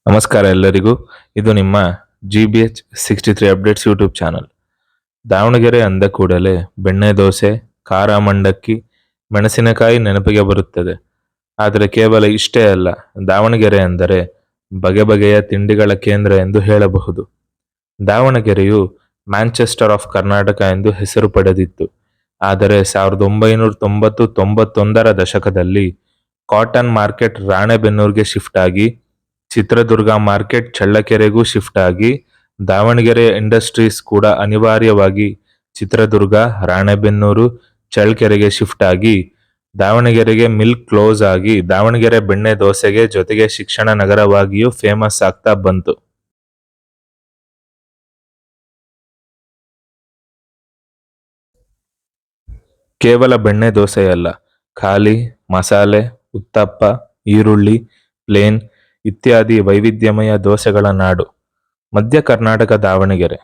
ನಮಸ್ಕಾರ ಎಲ್ಲರಿಗೂ. ಇದು ನಿಮ್ಮ GBH63 updates YouTube channel. Davanagere ಅಂದ ಕೂಡಲೇ ಬೆಣ್ಣೆ ದೋಸೆ, ಖಾರ ಮಂಡಕ್ಕಿ, ಮೆಣಸಿನಕಾಯಿ ನೆನಪಿಗೆ ಬರುತ್ತದೆ. ಆದರೆ ಕೇವಲ ಇಷ್ಟೇ ಅಲ್ಲ, ದಾವಣಗೆರೆ ಅಂದರೆ ಬಗೆ ಬಗೆಯ ತಿಂಡಿಗಳ ಕೇಂದ್ರ ಎಂದು ಹೇಳಬಹುದು. ದಾವಣಗೆರೆಯು ಮ್ಯಾಂಚೆಸ್ಟರ್ ಆಫ್ ಕರ್ನಾಟಕ ಎಂದು ಹೆಸರು ಪಡೆದಿತ್ತು. ಆದರೆ 1990-91ರ ದಶಕದಲ್ಲಿ ಕಾಟನ್ ಮಾರ್ಕೆಟ್ ರಾಣೆಬೆನ್ನೂರಿಗೆ ಶಿಫ್ಟ್ ಆಗಿ, ಚಿತ್ರದುರ್ಗ ಮಾರ್ಕೆಟ್ ಚಳ್ಳಕೆರೆಗೂ ಶಿಫ್ಟ್ ಆಗಿ, ದಾವಣಗೆರೆ ಇಂಡಸ್ಟ್ರೀಸ್ ಕೂಡ ಅನಿವಾರ್ಯವಾಗಿ ಚಿತ್ರದುರ್ಗ, ರಾಣೆಬೆನ್ನೂರು, ಚಳ್ಳಕೆರೆಗೆ ಶಿಫ್ಟ್ ಆಗಿ, ದಾವಣಗೆರೆಗೆ ಮಿಲ್ ಕ್ಲೋಸ್ ಆಗಿ ದಾವಣಗೆರೆ ಬೆಣ್ಣೆ ದೋಸೆಗೆ ಜೊತೆಗೆ ಶಿಕ್ಷಣ ನಗರವಾಗಿಯೂ ಫೇಮಸ್ ಆಗ್ತಾ ಬಂತು. ಕೇವಲ ಬೆಣ್ಣೆ ದೋಸೆಯಲ್ಲ, ಖಾಲಿ, ಮಸಾಲೆ, ಉತ್ತಪ್ಪ, ಈರುಳ್ಳಿ, ಪ್ಲೇನ್ ಇತ್ಯಾದಿ ವೈವಿಧ್ಯಮಯ ದೋಸೆಗಳ ನಾಡು ಮಧ್ಯ ಕರ್ನಾಟಕ ದಾವಣಗೆರೆ.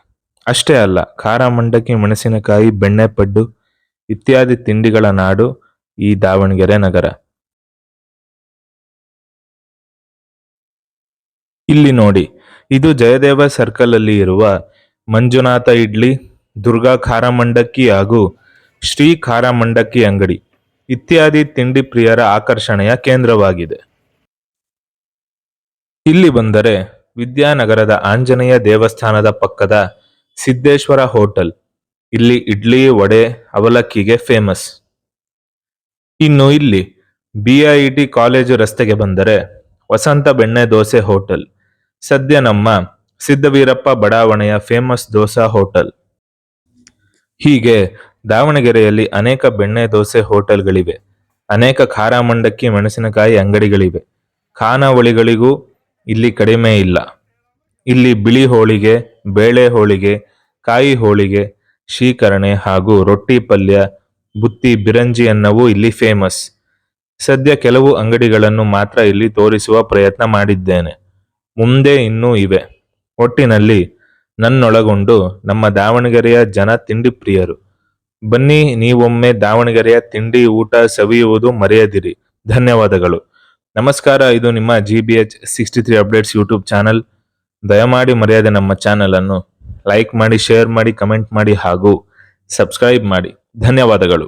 ಅಷ್ಟೇ ಅಲ್ಲ, ಖಾರ ಮಂಡಕ್ಕಿ, ಮೆಣಸಿನಕಾಯಿ, ಬೆಣ್ಣೆ ಪಡ್ಡು ಇತ್ಯಾದಿ ತಿಂಡಿಗಳ ನಾಡು ಈ ದಾವಣಗೆರೆ ನಗರ. ಇಲ್ಲಿ ನೋಡಿ, ಇದು ಜಯದೇವ ಸರ್ಕಲ್ ಅಲ್ಲಿ ಇರುವ ಮಂಜುನಾಥ ಇಡ್ಲಿ, ದುರ್ಗಾ ಖಾರ ಮಂಡಕ್ಕಿ ಹಾಗೂ ಶ್ರೀ ಖಾರ ಮಂಡಕ್ಕಿ ಅಂಗಡಿ ಇತ್ಯಾದಿ ತಿಂಡಿ ಪ್ರಿಯರ ಆಕರ್ಷಣೆಯ ಕೇಂದ್ರವಾಗಿದೆ. ಇಲ್ಲಿ ಬಂದರೆ ವಿದ್ಯಾನಗರದ ಆಂಜನೇಯ ದೇವಸ್ಥಾನದ ಪಕ್ಕದ ಸಿದ್ದೇಶ್ವರ ಹೋಟೆಲ್. ಇಲ್ಲಿ ಇಡ್ಲಿ, ವಡೆ, ಅವಲಕ್ಕಿಗೆ ಫೇಮಸ್. ಇನ್ನು ಇಲ್ಲಿ BIT ಕಾಲೇಜು ರಸ್ತೆಗೆ ಬಂದರೆ ವಸಂತ ಬೆಣ್ಣೆ ದೋಸೆ ಹೋಟೆಲ್, ಸದ್ಯ ನಮ್ಮ ಸಿದ್ದವೀರಪ್ಪ ಬಡಾವಣೆಯ ಫೇಮಸ್ ದೋಸಾ ಹೋಟೆಲ್. ಹೀಗೆ ದಾವಣಗೆರೆಯಲ್ಲಿ ಅನೇಕ ಬೆಣ್ಣೆ ದೋಸೆ ಹೋಟೆಲ್ಗಳಿವೆ, ಅನೇಕ ಖಾರ ಮಂಡಕ್ಕಿ ಮೆಣಸಿನಕಾಯಿ ಅಂಗಡಿಗಳಿವೆ. ಖಾನಾವಳಿಗಳಿಗೂ ಇಲ್ಲಿ ಕಡಿಮೆ ಇಲ್ಲ. ಇಲ್ಲಿ ಬಿಳಿ ಹೋಳಿಗೆ, ಬೇಳೆ ಹೋಳಿಗೆ, ಕಾಯಿ ಹೋಳಿಗೆ, ಶೀಕರಣೆ ಹಾಗೂ ರೊಟ್ಟಿ ಪಲ್ಯ, ಬುತ್ತಿ, ಬಿರಂಜಿ ಅನ್ನವೂ ಇಲ್ಲಿ ಫೇಮಸ್. ಸದ್ಯ ಕೆಲವು ಅಂಗಡಿಗಳನ್ನು ಮಾತ್ರ ಇಲ್ಲಿ ತೋರಿಸುವ ಪ್ರಯತ್ನ ಮಾಡಿದ್ದೇನೆ, ಮುಂದೆ ಇನ್ನೂ ಇವೆ. ಒಟ್ಟಿನಲ್ಲಿ ನನ್ನೊಳಗೊಂಡು ನಮ್ಮ ದಾವಣಗೆರೆಯ ಜನ ತಿಂಡಿ ಪ್ರಿಯರು. ಬನ್ನಿ, ನೀವೊಮ್ಮೆ ದಾವಣಗೆರೆಯ ತಿಂಡಿ ಊಟ ಸವಿಯುವುದು ಮರೆಯದಿರಿ. ಧನ್ಯವಾದಗಳು. ನಮಸ್ಕಾರ. ಇದು ನಿಮ್ಮ GBH63 ಅಪ್ಡೇಟ್ಸ್ ಯೂಟ್ಯೂಬ್ ಚಾನಲ್. ದಯಮಾಡಿ ಮರೆಯದೆ ನಮ್ಮ ಚಾನಲ್ ಅನ್ನು ಲೈಕ್ ಮಾಡಿ, ಶೇರ್ ಮಾಡಿ, ಕಮೆಂಟ್ ಮಾಡಿ ಹಾಗೂ ಸಬ್ಸ್ಕ್ರೈಬ್ ಮಾಡಿ. ಧನ್ಯವಾದಗಳು.